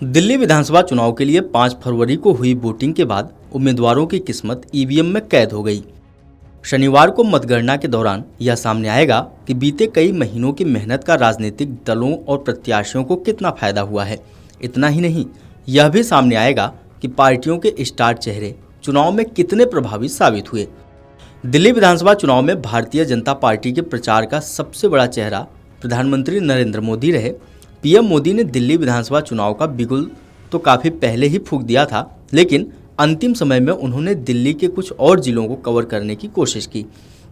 दिल्ली विधानसभा चुनाव के लिए 5 फरवरी को हुई वोटिंग के बाद उम्मीदवारों की किस्मत ईवीएम में कैद हो गई। शनिवार को मतगणना के दौरान यह सामने आएगा कि बीते कई महीनों की मेहनत का राजनीतिक दलों और प्रत्याशियों को कितना फायदा हुआ है। इतना ही नहीं, यह भी सामने आएगा कि पार्टियों के स्टार चेहरे चुनाव में कितने प्रभावी साबित हुए। दिल्ली विधानसभा चुनाव में भारतीय जनता पार्टी के प्रचार का सबसे बड़ा चेहरा प्रधानमंत्री नरेंद्र मोदी रहे। पीएम मोदी ने दिल्ली विधानसभा चुनाव का बिगुल तो काफी पहले ही फूंक दिया था, लेकिन अंतिम समय में उन्होंने दिल्ली के कुछ और जिलों को कवर करने की कोशिश की।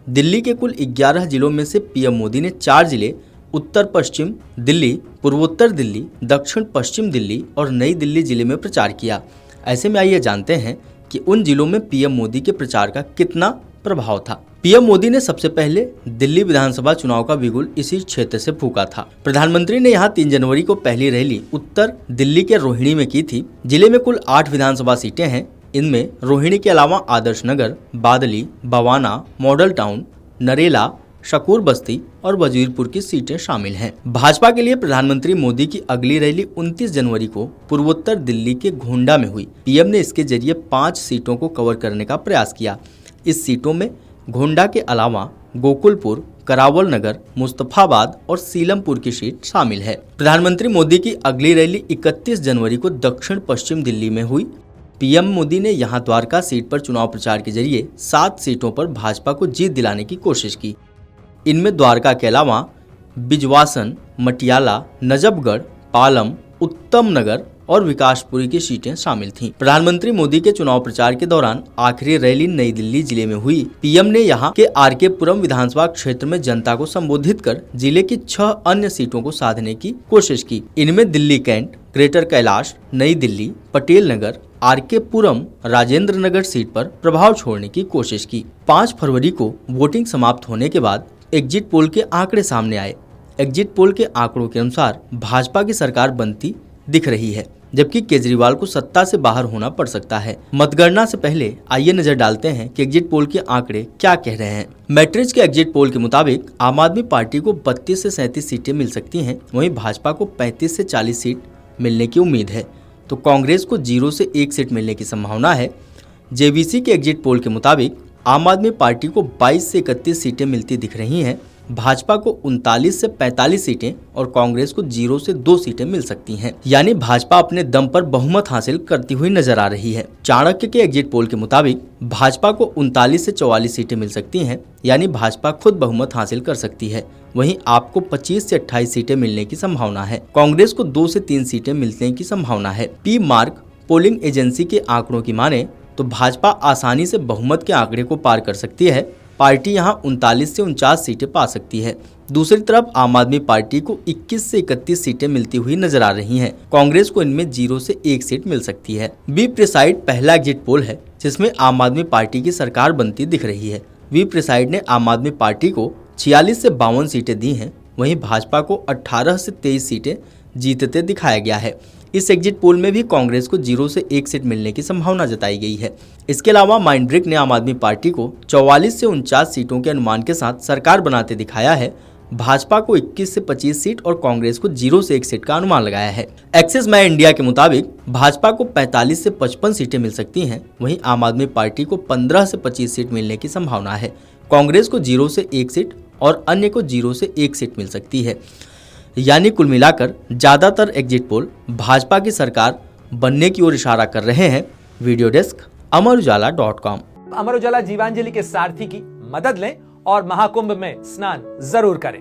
दिल्ली के कुल 11 जिलों में से पीएम मोदी ने 4 जिले उत्तर पश्चिम दिल्ली, पूर्वोत्तर दिल्ली, दक्षिण पश्चिम दिल्ली और नई दिल्ली जिले में प्रचार किया। ऐसे में आइए जानते हैं कि उन जिलों में पीएम मोदी के प्रचार का कितना प्रभाव था। पीएम मोदी ने सबसे पहले दिल्ली विधानसभा चुनाव का बिगुल इसी क्षेत्र से फूंका था। प्रधानमंत्री ने यहां 3 जनवरी को पहली रैली उत्तर दिल्ली के रोहिणी में की थी। जिले में कुल 8 विधानसभा सीटें हैं। इनमें रोहिणी के अलावा आदर्श नगर, बादली, बवाना, मॉडल टाउन, नरेला, शकूर बस्ती और वजीरपुर की सीटें शामिल हैं। भाजपा के लिए प्रधानमंत्री मोदी की अगली रैली 29 जनवरी को पूर्वोत्तर दिल्ली के घोंडा में हुई। पीएम ने इसके जरिए 5 सीटों को कवर करने का प्रयास किया। इस सीटों में घोंडा के अलावा गोकुलपुर, करावल नगर, मुस्तफाबाद और सीलमपुर की सीट शामिल है। प्रधानमंत्री मोदी की अगली रैली 31 जनवरी को दक्षिण पश्चिम दिल्ली में हुई। पीएम मोदी ने यहां द्वारका सीट पर चुनाव प्रचार के जरिए 7 सीटों पर भाजपा को जीत दिलाने की कोशिश की। इनमें द्वारका के अलावा बिजवासन, मटियाला, नजफगढ़, पालम, उत्तम नगर और विकासपुरी की सीटें शामिल थीं। प्रधानमंत्री मोदी के चुनाव प्रचार के दौरान आखिरी रैली नई दिल्ली जिले में हुई। पीएम ने यहां के आरके पुरम विधानसभा क्षेत्र में जनता को संबोधित कर जिले की 6 अन्य सीटों को साधने की कोशिश की। इनमें दिल्ली कैंट, ग्रेटर कैलाश, नई दिल्ली, पटेल नगर, आरके पुरम, राजेंद्र नगर सीट पर प्रभाव छोड़ने की कोशिश की। 5 फरवरी को वोटिंग समाप्त होने के बाद एग्जिट पोल के आंकड़े सामने आए। एग्जिट पोल के आंकड़ों के अनुसार भाजपा की सरकार बनती दिख रही है, जबकि केजरीवाल को सत्ता से बाहर होना पड़ सकता है। मतगणना से पहले आइए नजर डालते हैं कि एग्जिट पोल के आंकड़े क्या कह रहे हैं। मैट्रिक्स के एग्जिट पोल के मुताबिक आम आदमी पार्टी को 32 से 37 सीटें मिल सकती हैं, वहीं भाजपा को 35 से 40 सीट मिलने की उम्मीद है, तो कांग्रेस को 0 से 1 सीट मिलने की संभावना है। जेवीसी के एग्जिट पोल के मुताबिक आम आदमी पार्टी को 22 से 31 सीटें मिलती दिख रही हैं, भाजपा को 39 से 45 सीटें और कांग्रेस को 0 से 2 सीटें मिल सकती हैं। यानी भाजपा अपने दम पर बहुमत हासिल करती हुई नजर आ रही है। चाणक्य के एग्जिट पोल के मुताबिक भाजपा को 39 से 44 सीटें मिल सकती हैं, यानी भाजपा खुद बहुमत हासिल कर सकती है। वहीं आपको 25 से 28 सीटें मिलने की संभावना है। कांग्रेस को 2 से 3 सीटें मिलने की संभावना है। पी मार्क पोलिंग एजेंसी के आंकड़ों की माने तो भाजपा आसानी से बहुमत के आंकड़े को पार कर सकती है। पार्टी यहां 39 से 49 सीटें पा सकती है। दूसरी तरफ आम आदमी पार्टी को 21 से 31 सीटें मिलती हुई नजर आ रही हैं। कांग्रेस को इनमें 0 से 1 सीट मिल सकती है। बी प्रिसाइड पहला एग्जिट पोल है जिसमें आम आदमी पार्टी की सरकार बनती दिख रही है। बी प्रिसाइड ने आम आदमी पार्टी को 46 से 52 सीटें दी हैं, वहीं भाजपा को 18 से 23 सीटें जीतते दिखाया गया है। इस एग्जिट पोल में भी कांग्रेस को 0 से 1 सीट मिलने की संभावना जताई गई है। इसके अलावा माइंडब्रिक ने आम आदमी पार्टी को 44 से 49 सीटों के अनुमान के साथ सरकार बनाते दिखाया है। भाजपा को 21 से 25 सीट और कांग्रेस को 0 से 1 सीट का अनुमान लगाया है। एक्सिस माई इंडिया के मुताबिक भाजपा को 45 से 55 सीटें मिल सकती हैं, वहीं आम आदमी पार्टी को 15 से 25 सीट मिलने की संभावना है। कांग्रेस को 0 से 1 सीट और अन्य को 0 से 1 सीट मिल सकती है। यानी कुल मिलाकर ज्यादातर एग्जिट पोल भाजपा की सरकार बनने की ओर इशारा कर रहे हैं। Video desk अमरउजाला.com। अमर उजाला जीवांजलि के सारथी की मदद लें और महाकुंभ में स्नान जरूर करें।